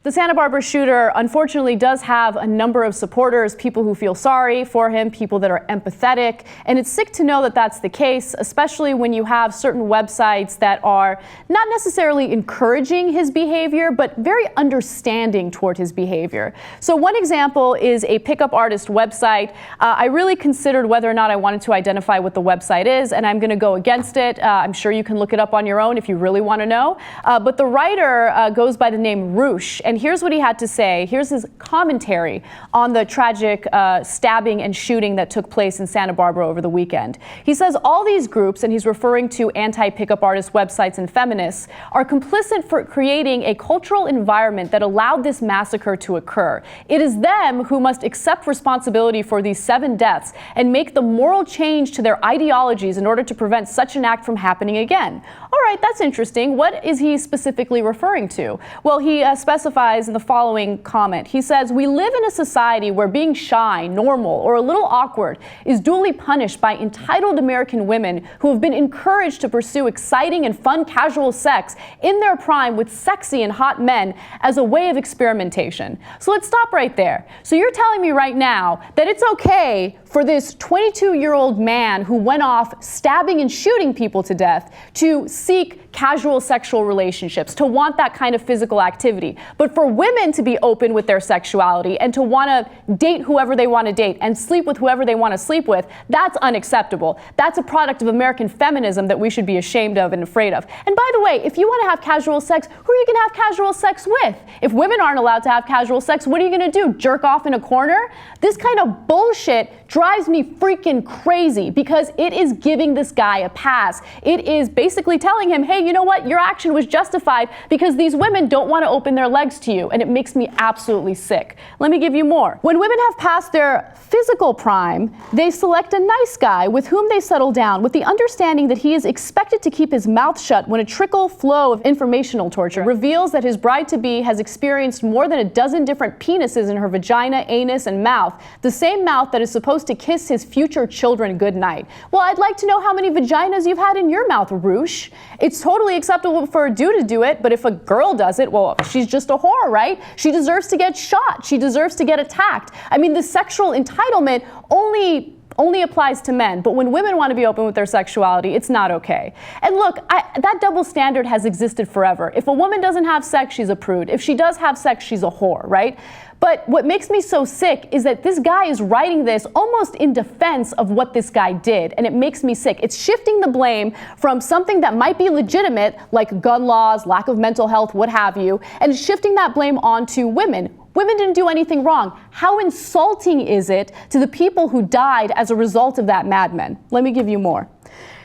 The Santa Barbara shooter, unfortunately, does have a number of supporters, people who feel sorry for him, people that are empathetic. And it's sick to know that that's the case, especially when you have certain websites that are not necessarily encouraging his behavior, but very understanding toward his behavior. So one example is a pickup artist website. I really considered whether or not I wanted to identify what the website is, and I'm going to go against it. I'm sure you can look it up on your own if you really want to know. But the writer goes by the name Roosh. And here's what he had to say. Here's his commentary on the tragic stabbing and shooting that took place in Santa Barbara over the weekend. He says all these groups, and he's referring to anti-pickup artist websites and feminists, are complicit for creating a cultural environment that allowed this massacre to occur. It is them who must accept responsibility for these 7 deaths and make the moral change to their ideologies in order to prevent such an act from happening again. All right, that's interesting. What is he specifically referring to? Well, he specifies in the following comment. He says, "We live in a society where being shy, normal, or a little awkward is duly punished by entitled American women who have been encouraged to pursue exciting and fun casual sex in their prime with sexy and hot men as a way of experimentation." So let's stop right there. So you're telling me right now that it's okay for this 22-year-old man who went off stabbing and shooting people to death to seek casual sexual relationships, to want that kind of physical activity. But for women to be open with their sexuality and to want to date whoever they want to date and sleep with whoever they want to sleep with, that's unacceptable. That's a product of American feminism that we should be ashamed of and afraid of. And by the way, if you want to have casual sex, who are you going to have casual sex with? If women aren't allowed to have casual sex, what are you going to do? Jerk off in a corner? This kind of bullshit drives me freaking crazy because it is giving this guy a pass. It is basically telling him, hey, you know what? Your action was justified because these women don't want to open their legs to you, and it makes me absolutely sick. Let me give you more. When women have passed their physical prime, they select a nice guy with whom they settle down with the understanding that he is expected to keep his mouth shut when a trickle flow of informational torture reveals that his bride-to-be has experienced more than a dozen different penises in her vagina, anus, and mouth, the same mouth that is supposed to kiss his future children goodnight. Well, I'd like to know how many vaginas you've had in your mouth, Roosh. It's totally acceptable for a dude to do it, but if a girl does it, well, she's just a whore, right? She deserves to get shot. She deserves to get attacked. I mean, the sexual entitlement only applies to men, but when women want to be open with their sexuality, it's not okay. And look, that double standard has existed forever. If a woman doesn't have sex, she's a prude. If she does have sex, she's a whore, right? But what makes me so sick is that this guy is writing this almost in defense of what this guy did, and it makes me sick. It's shifting the blame from something that might be legitimate, like gun laws, lack of mental health, what have you, and shifting that blame onto women. Women didn't do anything wrong. How insulting is it to the people who died as a result of that madman? Let me give you more.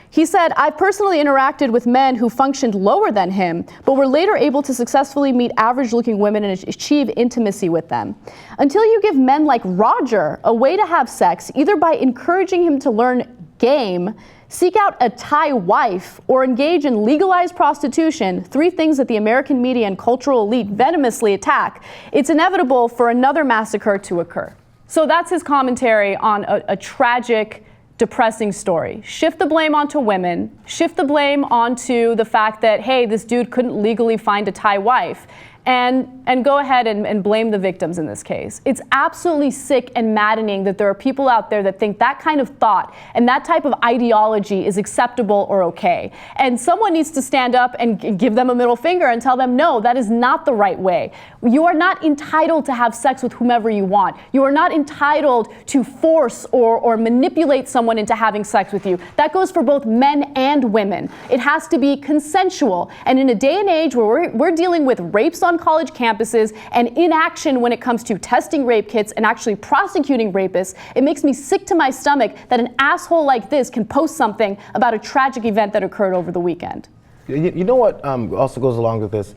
He said, "I've personally interacted with men who functioned lower than him, but were later able to successfully meet average-looking women and achieve intimacy with them. Until you give men like Roger a way to have sex, either by encouraging him to learn game, seek out a Thai wife, or engage in legalized prostitution, 3 things that the American media and cultural elite venomously attack, it's inevitable for another massacre to occur." So that's his commentary on a tragic, depressing story. Shift the blame onto women, shift the blame onto the fact that, hey, this dude couldn't legally find a Thai wife, and go ahead and blame the victims in this case. It's absolutely sick and maddening that there are people out there that think that kind of thought and that type of ideology is acceptable or okay. And someone needs to stand up and give them a middle finger and tell them, no, that is not the right way. You are not entitled to have sex with whomever you want. You are not entitled to force or manipulate someone into having sex with you. That goes for both men and women. It has to be consensual. And in a day and age where we're dealing with rapes on college campuses and inaction when it comes to testing rape kits and actually prosecuting rapists, it makes me sick to my stomach that an asshole like this can post something about a tragic event that occurred over the weekend. You know what also goes along with this?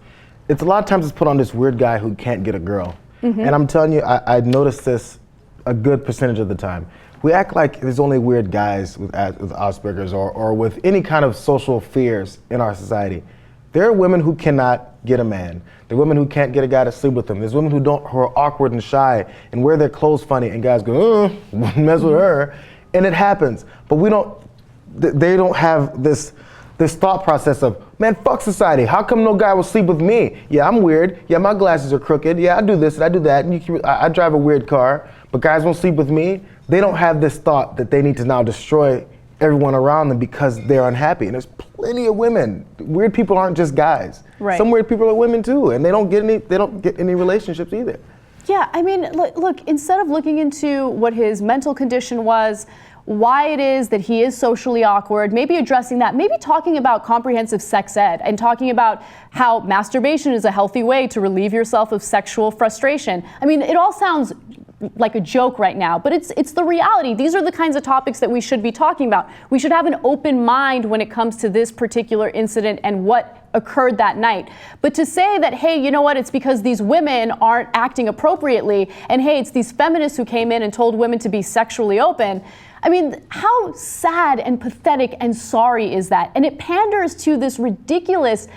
It's a lot of times it's put on this weird guy who can't get a girl. Mm-hmm. And I'm telling you, I noticed this a good percentage of the time. We act like there's only weird guys with Asperger's or with any kind of social fears in our society. There are women who cannot get a man. There are women who can't get a guy to sleep with them. There's women who are awkward and shy and wear their clothes funny, and guys go, mess with her, and it happens. But they don't have this this thought process of, man, fuck society. How come no guy will sleep with me? Yeah, I'm weird. Yeah, my glasses are crooked. Yeah, I do this and I do that. And I drive a weird car, but guys won't sleep with me. They don't have this thought that they need to now destroy everyone around them because they're unhappy. And there's plenty of women. Weird people aren't just guys. Right. Some weird people are women too, and they don't get any relationships either. Yeah, I mean, look, instead of looking into what his mental condition was, why it is that he is socially awkward, maybe addressing that, maybe talking about comprehensive sex ed and talking about how masturbation is a healthy way to relieve yourself of sexual frustration. I mean, it all sounds like a joke right now, but it's the reality. These are the kinds of topics that we should be talking about. We should have an open mind when it comes to this particular incident and what occurred that night. But to say that, hey, you know what, it's because these women aren't acting appropriately, and hey, it's these feminists who came in and told women to be sexually open. I mean, how sad and pathetic and sorry is that? And it panders to this ridiculous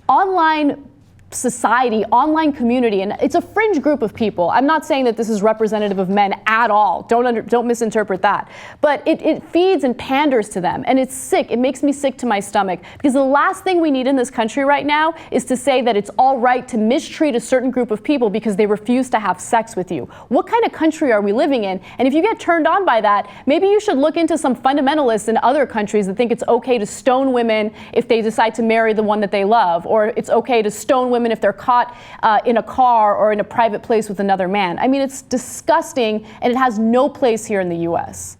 online society, online community, and it's a fringe group of people. I'm not saying that this is representative of men at all. Don't misinterpret that. But it feeds and panders to them, and it's sick. It makes me sick to my stomach, because the last thing we need in this country right now is to say that it's all right to mistreat a certain group of people because they refuse to have sex with you. What kind of country are we living in? And if you get turned on by that, maybe you should look into some fundamentalists in other countries that think it's okay to stone women if they decide to marry the one that they love, or it's okay to stone women if they're caught in a car or in a private place with another man. I mean, it's disgusting, and it has no place here in the U.S.